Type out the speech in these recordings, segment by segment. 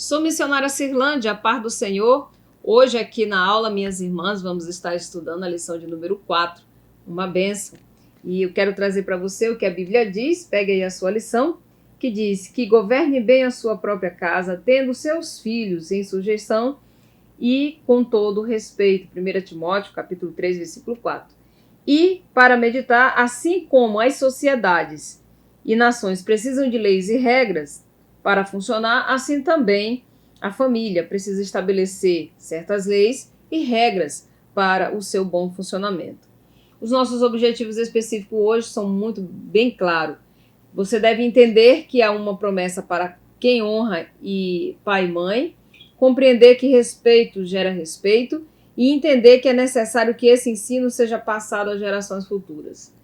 Sou missionária Cirlândia, a par do Senhor. Hoje aqui na aula, minhas irmãs, vamos estar estudando a lição de número 4, uma bênção. E eu quero trazer para você o que a Bíblia diz, pegue aí a sua lição, que diz que governe bem a sua própria casa, tendo seus filhos em sujeição e com todo respeito. 1 Timóteo, capítulo 3, versículo 4. E para meditar, assim como as sociedades e nações precisam de leis e regras para funcionar, assim também a família precisa estabelecer certas leis e regras para o seu bom funcionamento. Os nossos objetivos específicos hoje são muito bem claros. Você deve entender que há uma promessa para quem honra pai e mãe, compreender que respeito gera respeito e entender que é necessário que esse ensino seja passado às gerações futuras.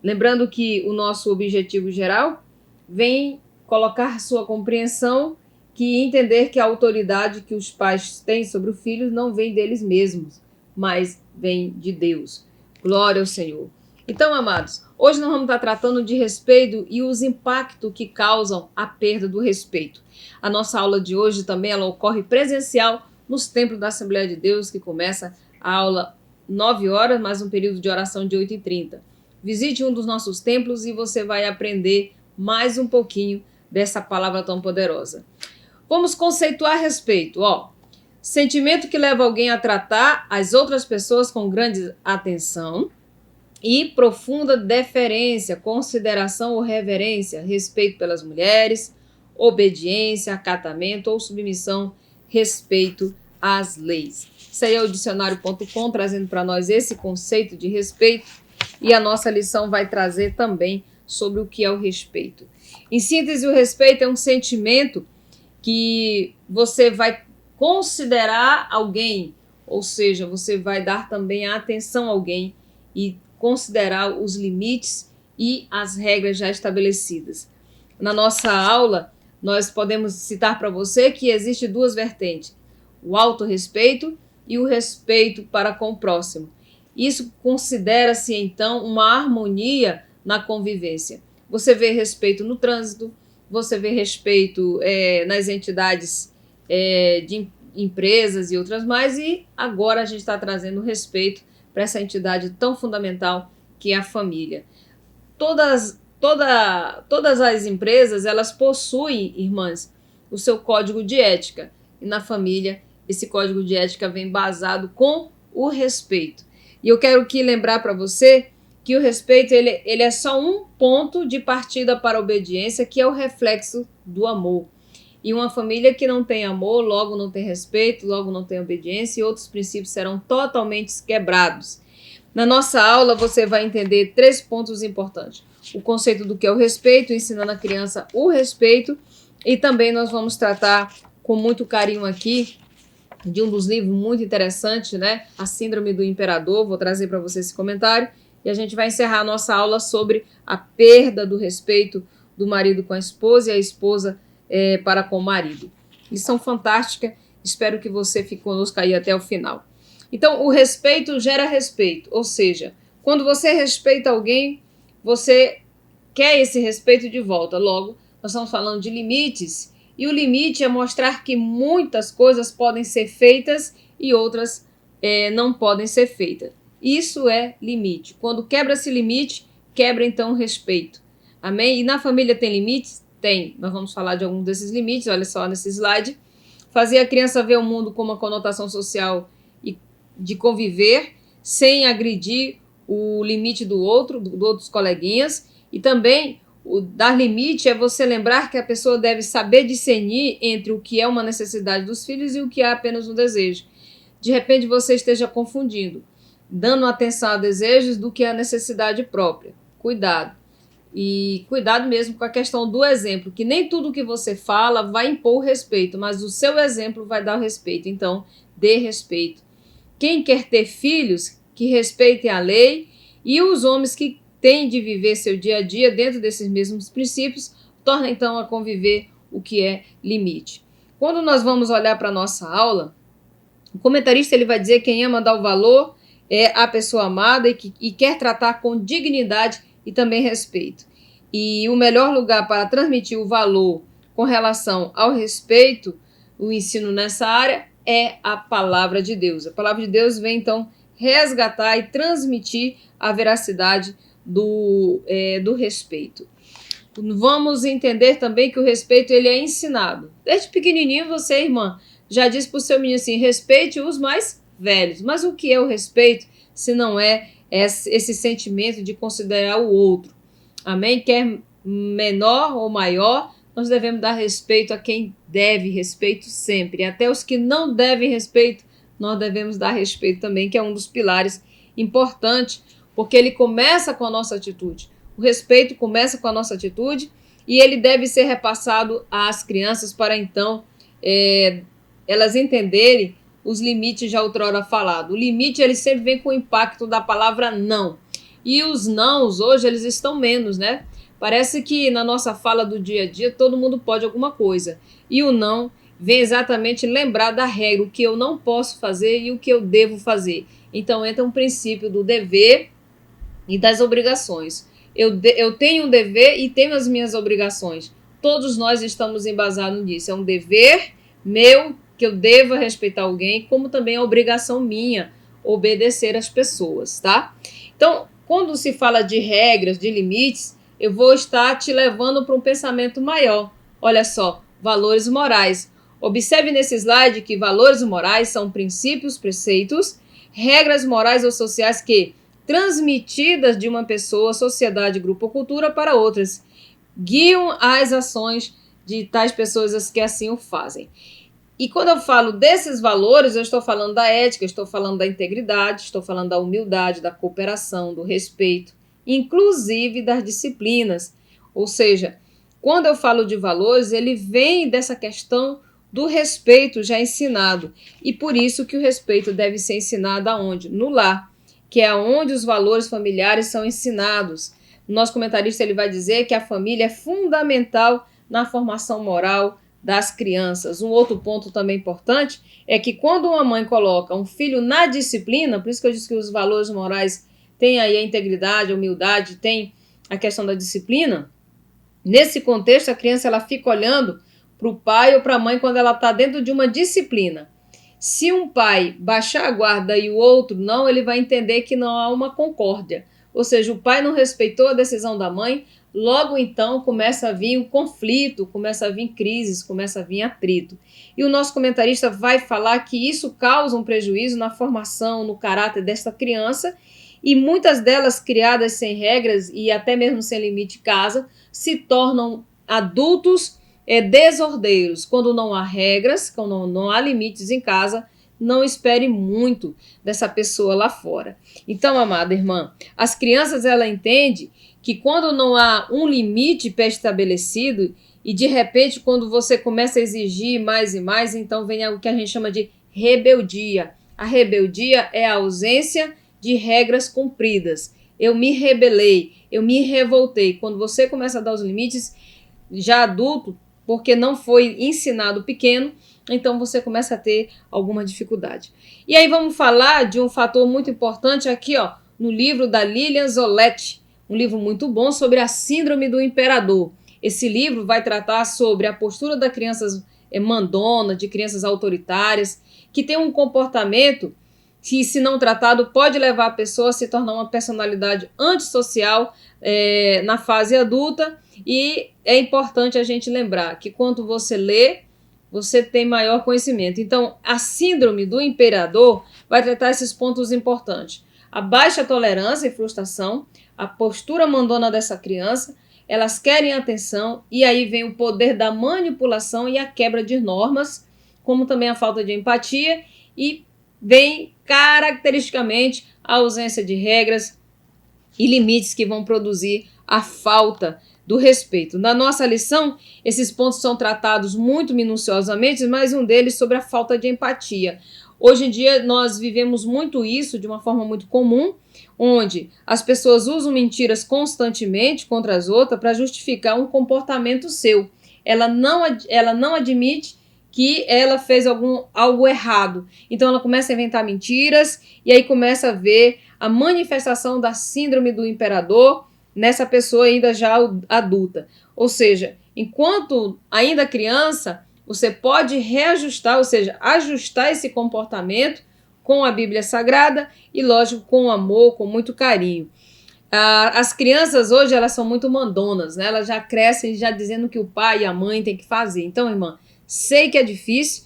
Lembrando que o nosso objetivo geral vem colocar sua compreensão que entender que a autoridade que os pais têm sobre os filhos não vem deles mesmos, mas vem de Deus. Glória ao Senhor. Então, amados, hoje nós vamos estar tratando de respeito e os impactos que causam a perda do respeito. A nossa aula de hoje também ela ocorre presencial nos templos da Assembleia de Deus, que começa a aula 9 horas, mais um período de oração de 8h30. Visite um dos nossos templos e você vai aprender mais um pouquinho dessa palavra tão poderosa. Vamos conceituar respeito. Sentimento que leva alguém a tratar as outras pessoas com grande atenção e profunda deferência, consideração ou reverência, respeito pelas mulheres, obediência, acatamento ou submissão, respeito às leis. Isso aí é o dicionário.com trazendo para nós esse conceito de respeito e a nossa lição vai trazer também sobre o que é o respeito. Em síntese, o respeito é um sentimento que você vai considerar alguém, ou seja, você vai dar também a atenção a alguém e considerar os limites e as regras já estabelecidas. Na nossa aula, nós podemos citar para você que existe duas vertentes, o autorrespeito e o respeito para com o próximo. Isso considera-se, então, uma harmonia na convivência. Você vê respeito no trânsito, você vê respeito nas entidades de empresas e outras mais, e agora a gente está trazendo respeito para essa entidade tão fundamental que é a família. Todas as empresas, elas possuem, irmãs, o seu código de ética. E na família, esse código de ética vem embasado com o respeito. E eu quero aqui lembrar para você que o respeito ele é só um ponto de partida para a obediência, que é o reflexo do amor. E uma família que não tem amor, logo não tem respeito, logo não tem obediência, e outros princípios serão totalmente quebrados. Na nossa aula, você vai entender 3 pontos importantes. O conceito do que é o respeito, ensinando a criança o respeito, e também nós vamos tratar com muito carinho aqui de um dos livros muito interessantes, né? A Síndrome do Imperador. Vou trazer para você esse comentário. E a gente vai encerrar a nossa aula sobre a perda do respeito do marido com a esposa e a esposa para com o marido. Lição fantástica. Espero que você fique conosco aí até o final. Então, o respeito gera respeito. Ou seja, quando você respeita alguém, você quer esse respeito de volta. Logo, nós estamos falando de limites. E o limite é mostrar que muitas coisas podem ser feitas e outras não podem ser feitas. Isso é limite. Quando quebra esse limite, quebra então o respeito. Amém? E na família tem limites? Tem. Nós vamos falar de algum desses limites, olha só nesse slide. Fazer a criança ver o mundo com uma conotação social e de conviver, sem agredir o limite do outro, dos outros coleguinhas. E também o dar limite é você lembrar que a pessoa deve saber discernir entre o que é uma necessidade dos filhos e o que é apenas um desejo. De repente você esteja confundindo, dando atenção a desejos do que a necessidade própria. Cuidado. E cuidado mesmo com a questão do exemplo, que nem tudo que você fala vai impor o respeito, mas o seu exemplo vai dar o respeito. Então, dê respeito. Quem quer ter filhos, que respeitem a lei, e os homens que têm de viver seu dia a dia dentro desses mesmos princípios, torna então a conviver o que é limite. Quando nós vamos olhar para a nossa aula, o comentarista ele vai dizer que quem ama dá o valor é a pessoa amada e quer tratar com dignidade e também respeito. E o melhor lugar para transmitir o valor com relação ao respeito o ensino nessa área é a palavra de Deus. A palavra de Deus vem, então, resgatar e transmitir a veracidade do respeito. Vamos entender também que o respeito ele é ensinado. Desde pequenininho você, irmã, já disse para o seu menino assim, respeite os mais velhos. Mas o que é o respeito se não é esse sentimento de considerar o outro? Amém? Quer menor ou maior, nós devemos dar respeito a quem deve respeito sempre. Até os que não devem respeito, nós devemos dar respeito também, que é um dos pilares importantes, porque ele começa com a nossa atitude. O respeito começa com a nossa atitude e ele deve ser repassado às crianças para então elas entenderem os limites já outrora falados. O limite ele sempre vem com o impacto da palavra não. E os nãos hoje eles estão menos, né? Parece que na nossa fala do dia a dia todo mundo pode alguma coisa. E o não vem exatamente lembrar da regra, o que eu não posso fazer e o que eu devo fazer. Então entra um princípio do dever e das obrigações. Eu tenho um dever e tenho as minhas obrigações. Todos nós estamos embasados nisso. É um dever meu que eu deva respeitar alguém, como também a obrigação minha obedecer às pessoas, tá? Então, quando se fala de regras, de limites, eu vou estar te levando para um pensamento maior. Olha só, valores morais. Observe nesse slide que valores morais são princípios, preceitos, regras morais ou sociais que transmitidas de uma pessoa, sociedade, grupo ou cultura para outras, guiam as ações de tais pessoas que assim o fazem. E quando eu falo desses valores, eu estou falando da ética, estou falando da integridade, estou falando da humildade, da cooperação, do respeito, inclusive das disciplinas. Ou seja, quando eu falo de valores, ele vem dessa questão do respeito já ensinado. E por isso que o respeito deve ser ensinado aonde? No lar, que é onde os valores familiares são ensinados. O nosso comentarista ele vai dizer que a família é fundamental na formação moral das crianças. Um outro ponto também importante é que quando uma mãe coloca um filho na disciplina, por isso que eu disse que os valores morais têm aí a integridade, a humildade, tem a questão da disciplina, nesse contexto a criança ela fica olhando para o pai ou para a mãe quando ela está dentro de uma disciplina. Se um pai baixar a guarda e o outro não, ele vai entender que não há uma concórdia. Ou seja, o pai não respeitou a decisão da mãe, logo então começa a vir um conflito, começa a vir crises, começa a vir atrito. E o nosso comentarista vai falar que isso causa um prejuízo na formação, no caráter desta criança, e muitas delas criadas sem regras e até mesmo sem limite de casa, se tornam adultos desordeiros. Quando não há regras, quando não há limites em casa, não espere muito dessa pessoa lá fora. Então, amada irmã, as crianças ela entende que quando não há um limite pré-estabelecido e de repente quando você começa a exigir mais e mais, então vem algo que a gente chama de rebeldia. A rebeldia é a ausência de regras cumpridas. Eu me rebelei, eu me revoltei. Quando você começa a dar os limites, já adulto, porque não foi ensinado pequeno, então você começa a ter alguma dificuldade. E aí vamos falar de um fator muito importante aqui, no livro da Lilian Zoletti, um livro muito bom sobre a síndrome do imperador. Esse livro vai tratar sobre a postura das crianças mandona, de crianças autoritárias, que tem um comportamento que, se não tratado, pode levar a pessoa a se tornar uma personalidade antissocial na fase adulta. E é importante a gente lembrar que quando você lê, você tem maior conhecimento. Então, a síndrome do imperador vai tratar esses pontos importantes. A baixa tolerância e frustração, a postura mandona dessa criança, elas querem atenção e aí vem o poder da manipulação e a quebra de normas, como também a falta de empatia e vem caracteristicamente a ausência de regras e limites que vão produzir a falta do respeito. Na nossa lição, esses pontos são tratados muito minuciosamente, mas um deles sobre a falta de empatia. Hoje em dia, nós vivemos muito isso de uma forma muito comum, onde as pessoas usam mentiras constantemente contra as outras para justificar um comportamento seu. Ela não admite que ela fez algo errado. Então, ela começa a inventar mentiras e aí começa a ver a manifestação da síndrome do imperador nessa pessoa ainda já adulta. Ou seja, enquanto ainda criança, você pode reajustar, ou seja, ajustar esse comportamento com a Bíblia Sagrada e, lógico, com amor, com muito carinho. As crianças hoje, elas são muito mandonas, né? Elas já crescem já dizendo que o pai e a mãe têm que fazer. Então, irmã, sei que é difícil.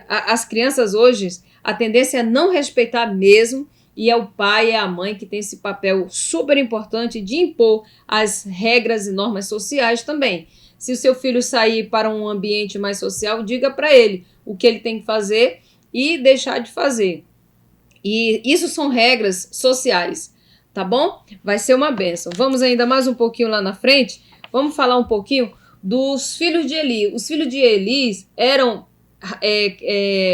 As crianças hoje, a tendência é não respeitar mesmo, e é o pai e a mãe que tem esse papel super importante de impor as regras e normas sociais também. Se o seu filho sair para um ambiente mais social, diga para ele o que ele tem que fazer e deixar de fazer. E isso são regras sociais, tá bom? Vai ser uma bênção. Vamos ainda mais um pouquinho lá na frente. Vamos falar um pouquinho dos filhos de Eli. Os filhos de Eli eram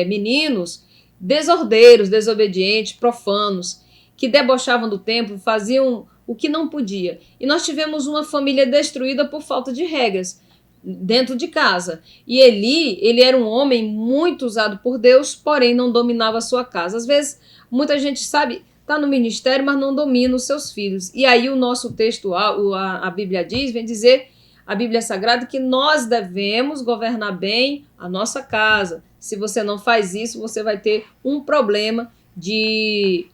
meninos desordeiros, desobedientes, profanos, que debochavam do templo, faziam o que não podia. E nós tivemos uma família destruída por falta de regras dentro de casa. E Eli, ele era um homem muito usado por Deus, porém não dominava a sua casa. Às vezes, muita gente sabe, está no ministério, mas não domina os seus filhos. E aí o nosso texto, a Bíblia diz, vem dizer, a Bíblia Sagrada, que nós devemos governar bem a nossa casa. Se você não faz isso, você vai ter um problema de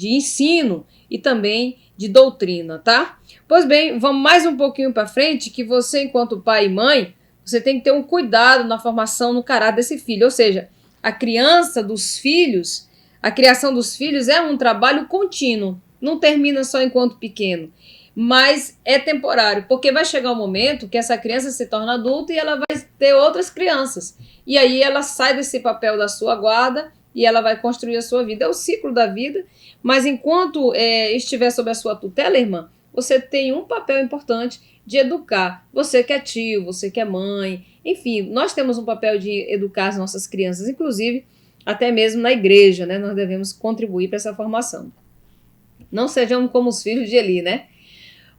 ensino e também de doutrina, tá? Pois bem, vamos mais um pouquinho para frente, que você, enquanto pai e mãe, você tem que ter um cuidado na formação, no caráter desse filho. Ou seja, a criação dos filhos é um trabalho contínuo. Não termina só enquanto pequeno, mas é temporário, porque vai chegar um momento que essa criança se torna adulta e ela vai ter outras crianças. E aí ela sai desse papel da sua guarda e ela vai construir a sua vida. É o ciclo da vida, mas enquanto estiver sob a sua tutela, irmã, você tem um papel importante de educar. Você que é tio, você que é mãe, enfim, nós temos um papel de educar as nossas crianças, inclusive até mesmo na igreja, né? Nós devemos contribuir para essa formação. Não sejamos como os filhos de Eli, né?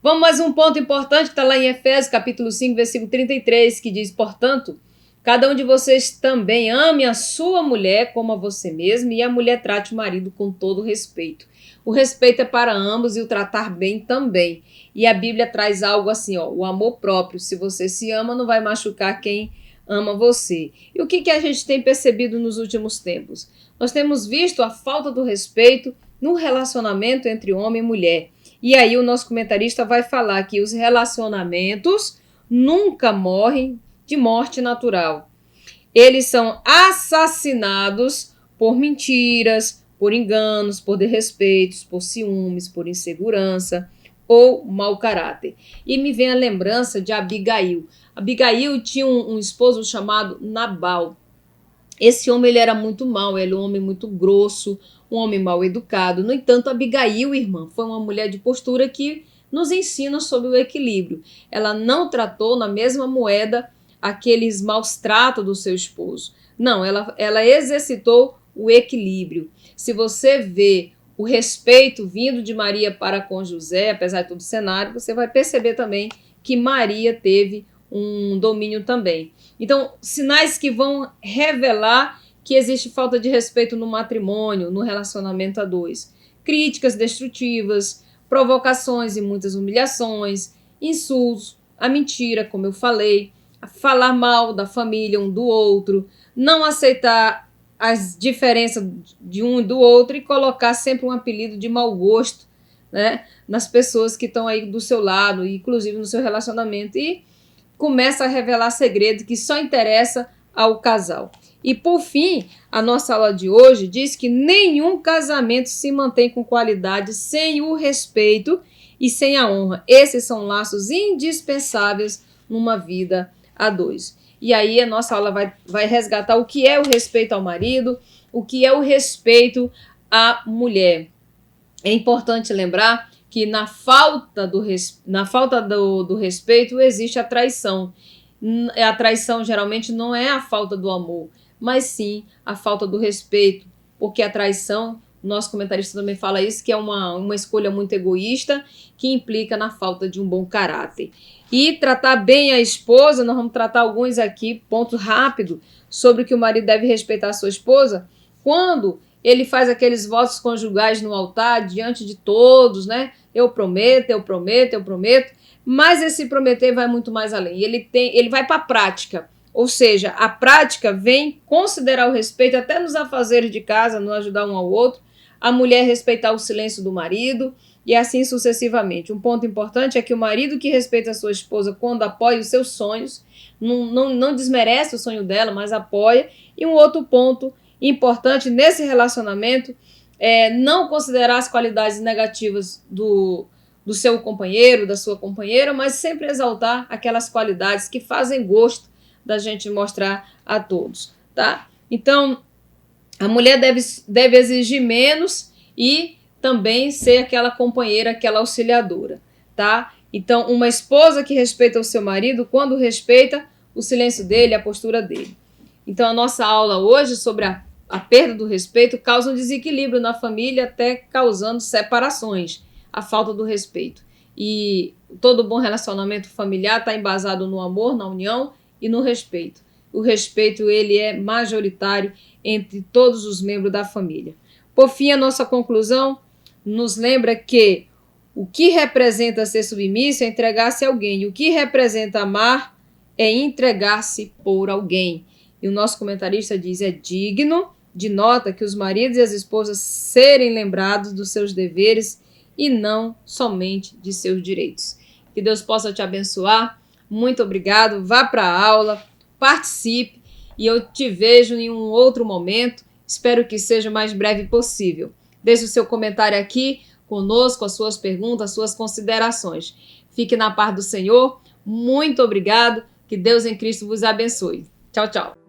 Vamos mais um ponto importante que está lá em Efésios, capítulo 5, versículo 33, que diz, portanto, cada um de vocês também ame a sua mulher como a você mesmo, e a mulher trate o marido com todo respeito. O respeito é para ambos e o tratar bem também. E a Bíblia traz algo assim, ó, o amor próprio. Se você se ama, não vai machucar quem ama você. E o que a gente tem percebido nos últimos tempos? Nós temos visto a falta do respeito no relacionamento entre homem e mulher. E aí o nosso comentarista vai falar que os relacionamentos nunca morrem de morte natural. Eles são assassinados por mentiras, por enganos, por desrespeitos, por ciúmes, por insegurança ou mau caráter. E me vem a lembrança de Abigail. Abigail tinha um esposo chamado Nabal. Esse homem ele era muito mau, ele era um homem muito grosso, um homem mal educado. No entanto, Abigail, irmã, foi uma mulher de postura que nos ensina sobre o equilíbrio. Ela não tratou na mesma moeda aqueles maus tratos do seu esposo. Não, ela exercitou o equilíbrio. Se você vê o respeito vindo de Maria para com José, apesar de todo o cenário, você vai perceber também que Maria teve um domínio também. Então, sinais que vão revelar que existe falta de respeito no matrimônio, no relacionamento a dois. Críticas destrutivas, provocações e muitas humilhações, insultos, a mentira, como eu falei, falar mal da família um do outro, não aceitar as diferenças de um e do outro e colocar sempre um apelido de mau gosto, né, nas pessoas que estão aí do seu lado, inclusive no seu relacionamento, e começa a revelar segredo que só interessa ao casal. E por fim, a nossa aula de hoje diz que nenhum casamento se mantém com qualidade sem o respeito e sem a honra. Esses são laços indispensáveis numa vida a dois. E aí a nossa aula vai resgatar o que é o respeito ao marido, o que é o respeito à mulher. É importante lembrar que na falta do respeito existe a traição. A traição geralmente não é a falta do amor, mas sim a falta do respeito, porque a traição, nosso comentarista também fala isso, que é uma escolha muito egoísta, que implica na falta de um bom caráter. E tratar bem a esposa, nós vamos tratar alguns aqui, pontos rápidos, sobre que o marido deve respeitar a sua esposa, quando ele faz aqueles votos conjugais no altar, diante de todos, né? Eu prometo, eu prometo, eu prometo, mas esse prometer vai muito mais além. Ele vai para a prática. Ou seja, a prática vem considerar o respeito até nos afazeres de casa, no ajudar um ao outro, a mulher respeitar o silêncio do marido e assim sucessivamente. Um ponto importante é que o marido que respeita a sua esposa quando apoia os seus sonhos, não desmerece o sonho dela, mas apoia. E um outro ponto importante nesse relacionamento é não considerar as qualidades negativas do seu companheiro, da sua companheira, mas sempre exaltar aquelas qualidades que fazem gosto da gente mostrar a todos, tá? Então, a mulher deve exigir menos e também ser aquela companheira, aquela auxiliadora, tá? Então, uma esposa que respeita o seu marido, quando respeita o silêncio dele, a postura dele. Então, a nossa aula hoje sobre a perda do respeito causa um desequilíbrio na família, até causando separações, a falta do respeito. E todo bom relacionamento familiar está embasado no amor, na união e no respeito. O respeito, ele é majoritário entre todos os membros da família. Por fim, a nossa conclusão nos lembra que o que representa ser submisso é entregar-se a alguém, e o que representa amar é entregar-se por alguém. E o nosso comentarista diz, é digno de nota que os maridos e as esposas serem lembrados dos seus deveres e não somente de seus direitos. Que Deus possa te abençoar. Muito obrigado. Vá para a aula, participe e eu te vejo em um outro momento. Espero que seja o mais breve possível. Deixe o seu comentário aqui conosco, as suas perguntas, as suas considerações. Fique na paz do Senhor. Muito obrigado. Que Deus em Cristo vos abençoe. Tchau, tchau.